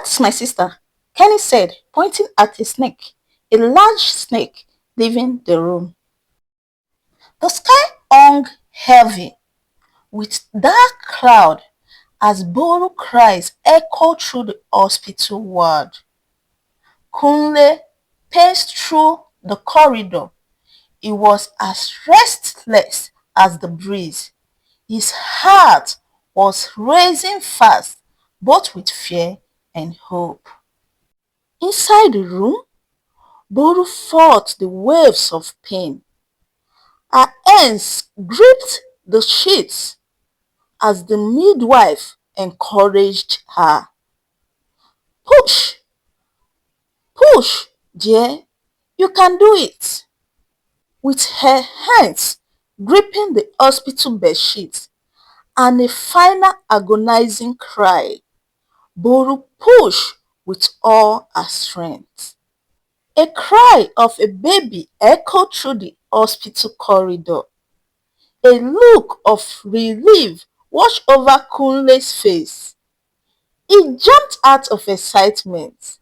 That's my sister, Kenny said, pointing at a snake, a large snake leaving the room. The sky hung heavy with dark cloud as bolu cries echoed through the hospital ward. Kunle paced through the corridor. He was as restless as the breeze. His heart was racing fast, both with fear and hope. Inside the room, Boru fought the waves of pain. Her hands gripped the sheets as the midwife encouraged her. Push, push, dear, you can do it. With her hands gripping the hospital bedsheet and a final agonizing cry, Boru pushed with all her strength. A cry of a baby echoed through the hospital corridor. A look of relief washed over Kunle's face. He jumped out of excitement.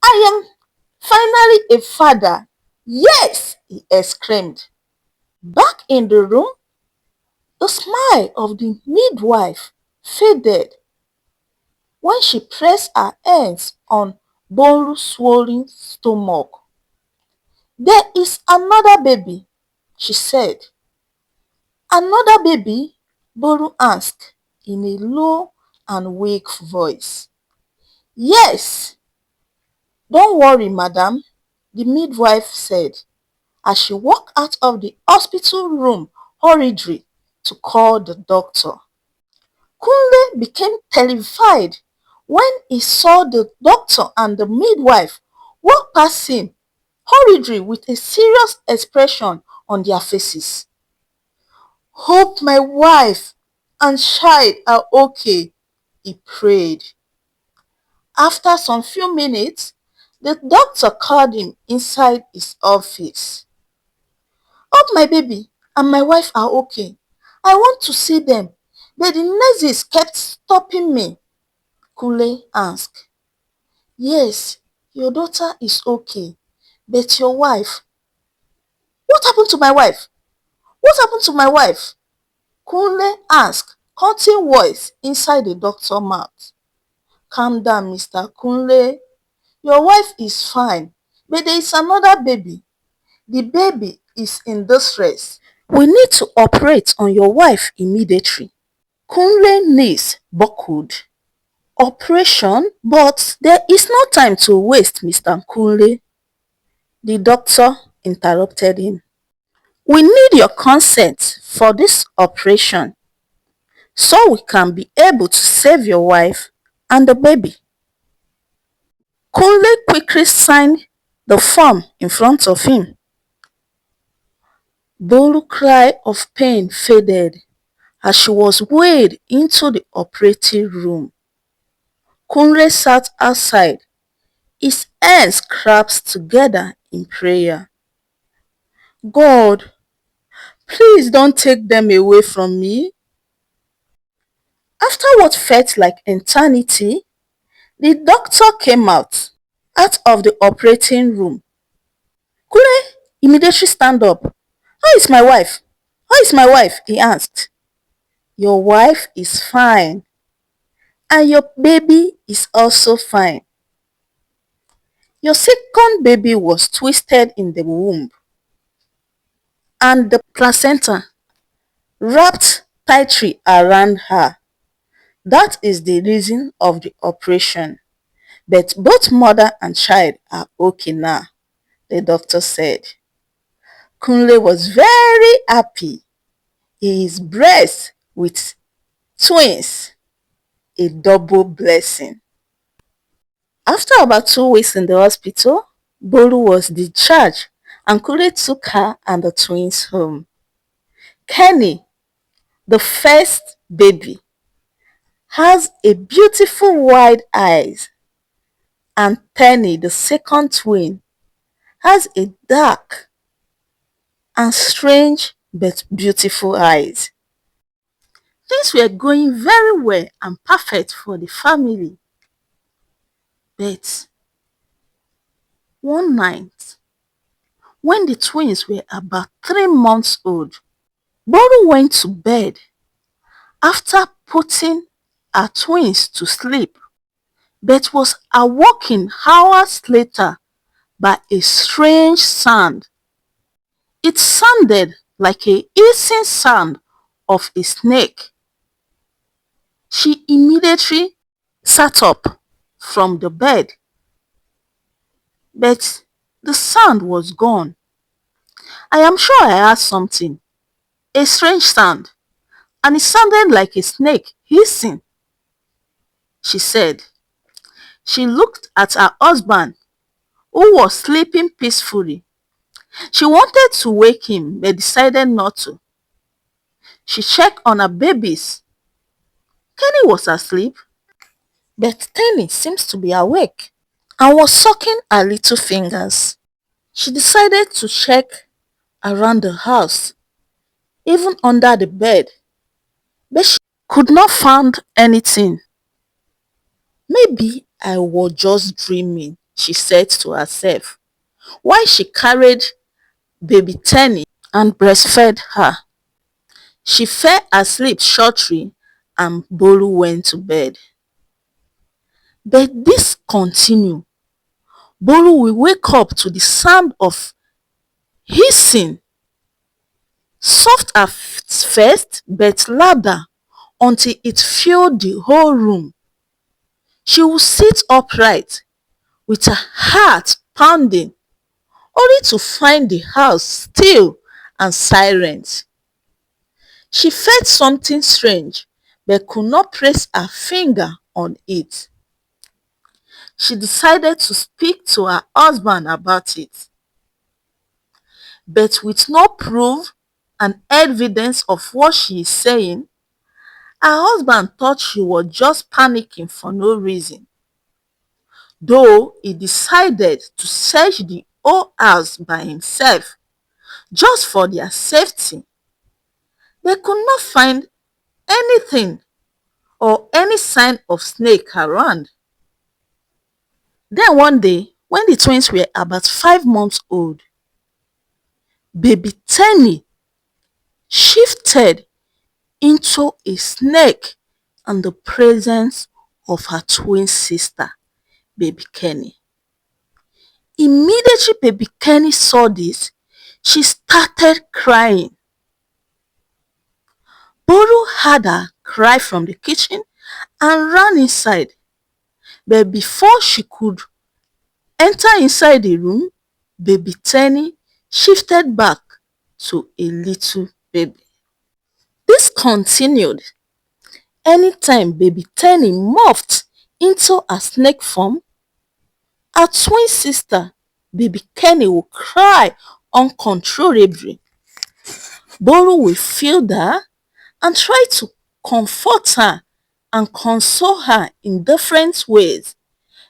I am finally a father. Yes, he exclaimed. Back in the room, the smile of the midwife faded when she pressed her hands on Boru's swollen stomach. There is another baby, she said. Another baby? Boru asked in a low and weak voice. Yes, don't worry, madam, the midwife said as she walked out of the hospital room hurriedly to call the doctor. Kunle became terrified when he saw the doctor and the midwife walk past him hurriedly with a serious expression on their faces. Hope my wife and child are okay, he prayed. After some few minutes, the doctor called him inside his office. Hope my baby and my wife are okay. I want to see them, but the nurses kept stopping me. Kunle asked. Yes, your daughter is okay, but your wife. What happened to my wife? What happened to my wife? Kunle asked, cutting voice inside the doctor's mouth. Calm down, Mr. Kunle. Your wife is fine, but there is another baby. The baby is in distress. We need to operate on your wife immediately. Kunle's knees buckled. Operation? But there is no time to waste, Mr. Kunle. The doctor interrupted him. We need your consent for this operation so we can be able to save your wife and the baby. Kunle quickly signed the form in front of him. Bolu's cry of pain faded as she was weighed into the operating room. Kunle sat outside, his hands clasped together in prayer. God, please don't take them away from me. After what felt like eternity, the doctor came out of the operating room. Kunle, immediately stand up. How is my wife? How is my wife? He asked. Your wife is fine. And your baby is also fine. Your second baby was twisted in the womb. And the placenta wrapped tightly around her. That is the reason of the operation. But both mother and child are okay now, the doctor said. Kunle was very happy. He is blessed with twins, a double blessing. After about 2 weeks in the hospital, Bolu was discharged and Kunle took her and the twins home. Kenny, the first baby, has a beautiful wide eyes, and Tenny, the second twin, has a dark and strange but beautiful eyes. Things were going very well and perfect for the family. But one night, when the twins were about 3 months old, Bolu went to bed after putting her twins to sleep, but was awoken hours later by a strange sound. It sounded like a hissing sound of a snake. She immediately sat up from the bed, but the sound was gone. I am sure I heard something, a strange sound, and it sounded like a snake hissing, she said. She looked at her husband, who was sleeping peacefully. She wanted to wake him but decided not to. She checked on her babies. Kenny was asleep, but Tenny seems to be awake and was sucking her little fingers. She decided to check around the house, even under the bed, but she could not find anything. Maybe I was just dreaming, she said to herself, while she carried baby Tenny and breastfed her. She fell asleep shortly and Bolu went to bed. But this continued. Bolu will wake up to the sound of hissing, soft at first but louder until it filled the whole room. She would sit upright with her heart pounding, only to find the house still and silent. She felt something strange but could not place her finger on it. She decided to speak to her husband about it, but with no proof and evidence of what she is saying, her husband thought she was just panicking for no reason. Though he decided to search the whole house by himself just for their safety, they could not find anything or any sign of snake around. Then one day, when the twins were about 5 months old, baby Tenny shifted into a snake in the presence of her twin sister, baby Kenny. Immediately baby Kenny saw this, she started crying. Bolu heard her cry from the kitchen and ran inside, but before she could enter inside the room, baby Tenny shifted back to a little baby. This continued. Anytime baby Tenny morphed into a snake form, her twin sister, baby Kenny, would cry uncontrollably. Bolu will feel her and try to comfort her and console her in different ways,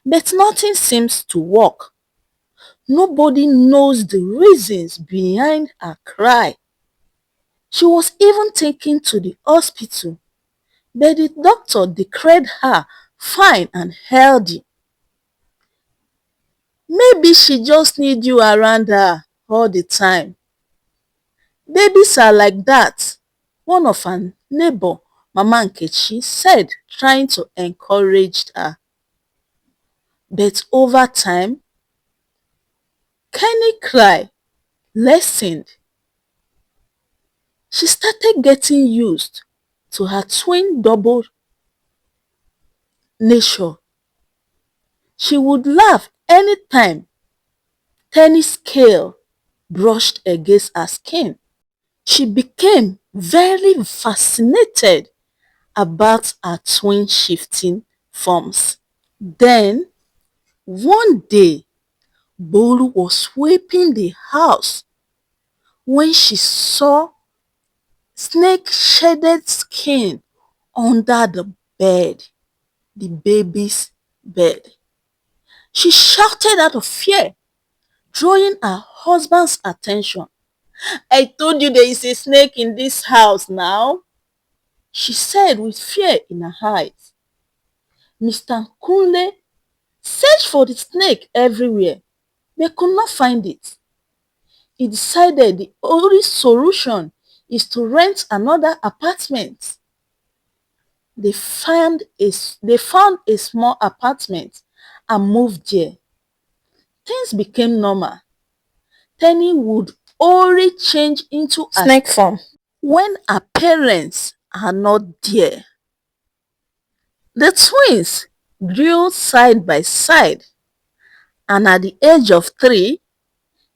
but nothing seems to work. Nobody knows the reasons behind her cry. She was even taken to the hospital, but the doctor declared her fine and healthy. Maybe she just need you around her all the time. Babies are like that, one of her neighbor, Mama Nkechi, said, trying to encourage her. But over time, Kenny cry lessened. She started getting used to her twin double nature. She would laugh anytime Tenny's scale brushed against her skin. She became very fascinated about her twin shifting forms. Then, one day, Bolu was sweeping the house when she saw snake shaded skin under the bed, the baby's bed. She shouted out of fear, drawing her husband's attention. "I told you there is a snake in this house now," she said with fear in her eyes. Mr. Kunle searched for the snake everywhere. They could not find it. He decided the only solution is to rent another apartment. They found a small apartment and moved there. Things became normal. Tenny would only change into a snake form when her parents are not there. The twins grew side by side, and at the age of 3,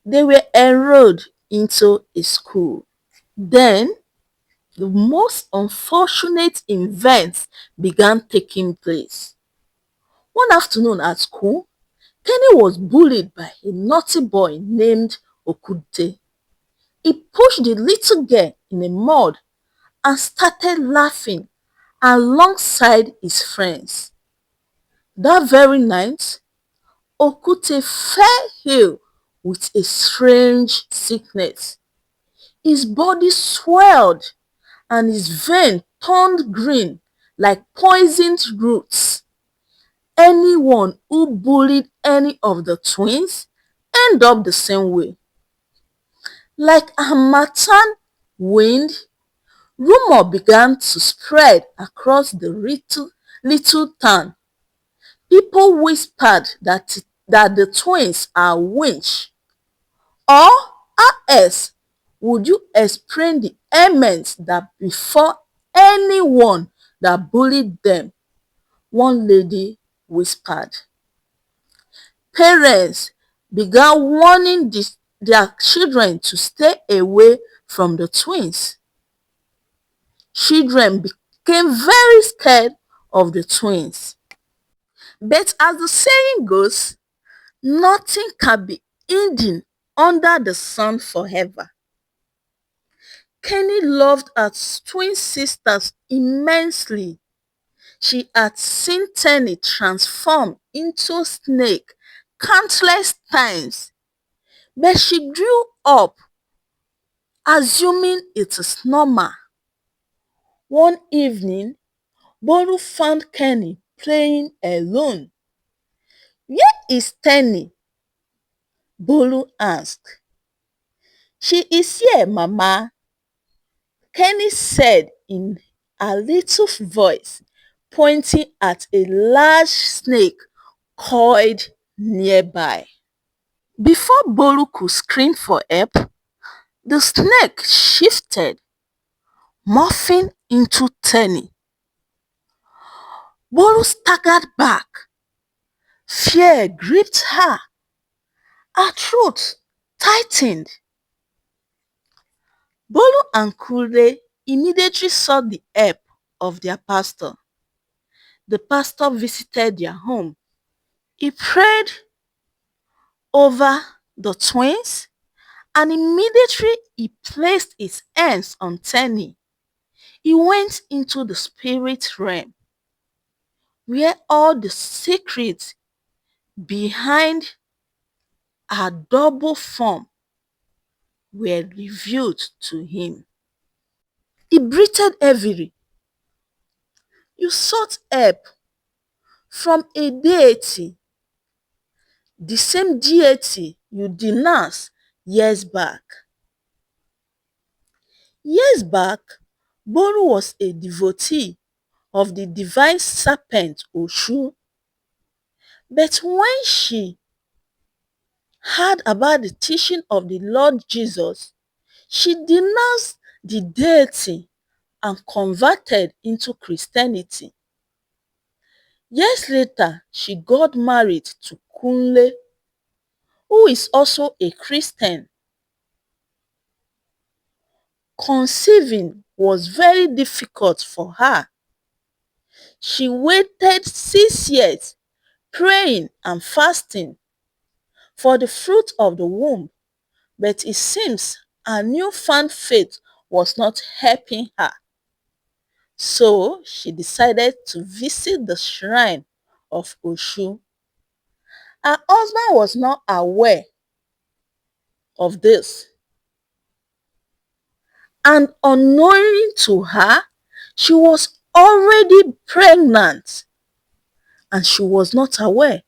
they were enrolled into a school. Then the most unfortunate events began taking place. One afternoon at school, Kenny was bullied by a naughty boy named Okude. He pushed the little girl in the mud and started laughing alongside his friends. That very night, Okute fell ill with a strange sickness. His body swelled and his vein turned green like poisoned roots. Anyone who bullied any of the twins ended up the same way. Like a harmattan wind, rumor began to spread across the little town. People whispered that the twins are witch. Or how else would you explain the ailments that before anyone that bullied them? One lady whispered. Parents began warning their children to stay away from the twins. Children became very scared of the twins. But as the saying goes, nothing can be hidden under the sun forever. Kenny loved her twin sisters immensely. She had seen Tenny transform into a snake countless times, but she grew up assuming it is normal. One evening, Bolu found Kenny playing alone. "Where is Tenny?" Bolu asked. "She is here, Mama," Kenny said in a little voice, pointing at a large snake coiled nearby. Before Bolu could scream for help, the snake shifted, morphing into Tenny. Bolu staggered back. Fear gripped her. Her throat tightened. Bolu and Kunle immediately sought the help of their pastor. The pastor visited their home. He prayed over the twins and immediately he placed his hands on Tenny. He went into the spirit realm where all the secrets behind her double form were revealed to him. He breathed heavily. "You sought help from a deity, the same deity you denounced years back." Years back, Bolu was a devotee of the divine serpent Oshu, but when she heard about the teaching of the Lord Jesus, she denounced the deity and converted into Christianity. Years later, she got married to Kunle, who is also a Christian. Conceiving was very difficult for her. She waited 6 years praying and fasting for the fruit of the womb, but it seems her newfound faith was not helping her. So she decided to visit the shrine of Oshu. Her husband was not aware of this, and unknowing to her, she was already pregnant and she was not aware.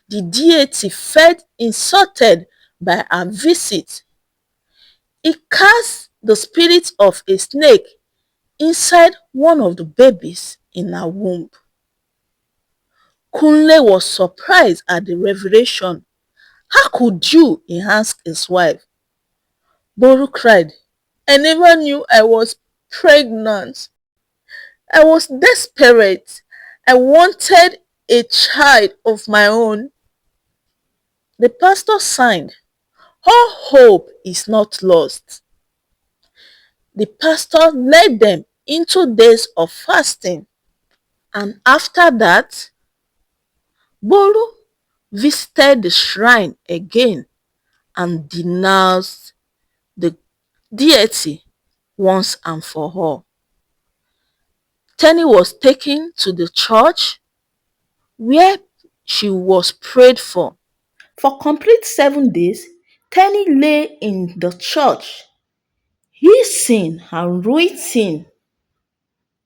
The deity felt insulted by her visit. He cast the spirit of a snake inside one of the babies in her womb. Kunle was surprised at the revelation. How could you? He asked his wife. Bolu cried. I never knew I was pregnant. I was desperate. I wanted a child of my own. The pastor signed. All hope is not lost. The pastor led them into days of fasting. And after that, Bolu visited the shrine again and denounced the deity once and for all. Tenny was taken to the church where she was prayed for. For complete 7 days, Tenny lay in the church, hissing and waiting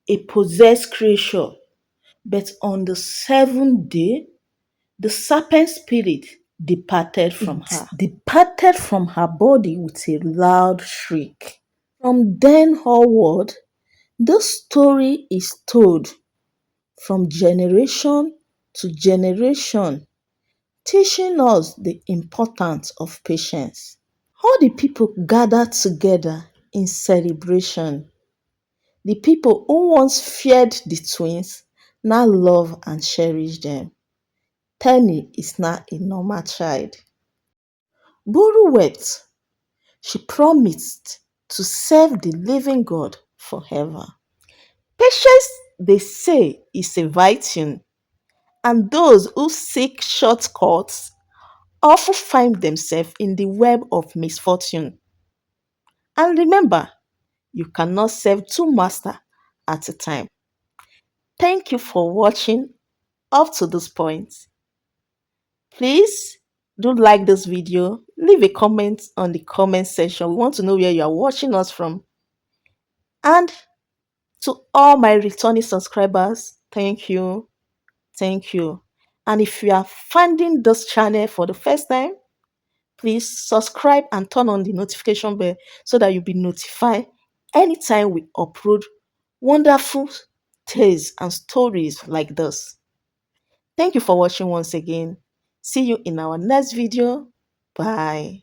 a possessed creature. But on the 7th day, the serpent spirit departed from her. Departed from her body with a loud shriek. From then onward, this story is told from generation to generation, teaching us the importance of patience. All the people gathered together in celebration. The people who once feared the twins now love and cherish them. Tenny is now a normal child. Buru wept. She promised to serve the living God forever. Patience, they say, is a virtue, and those who seek shortcuts often find themselves in the web of misfortune. And remember, you cannot serve two masters at a time. Thank you for watching up to this point. Please do like this video, leave a comment on the comment section. We want to know where you are watching us from. And to all my returning subscribers, thank you. Thank you. And if you are finding this channel for the first time, please subscribe and turn on the notification bell so that you'll be notified anytime we upload wonderful tales and stories like this. Thank you for watching once again. See you in our next video. Bye.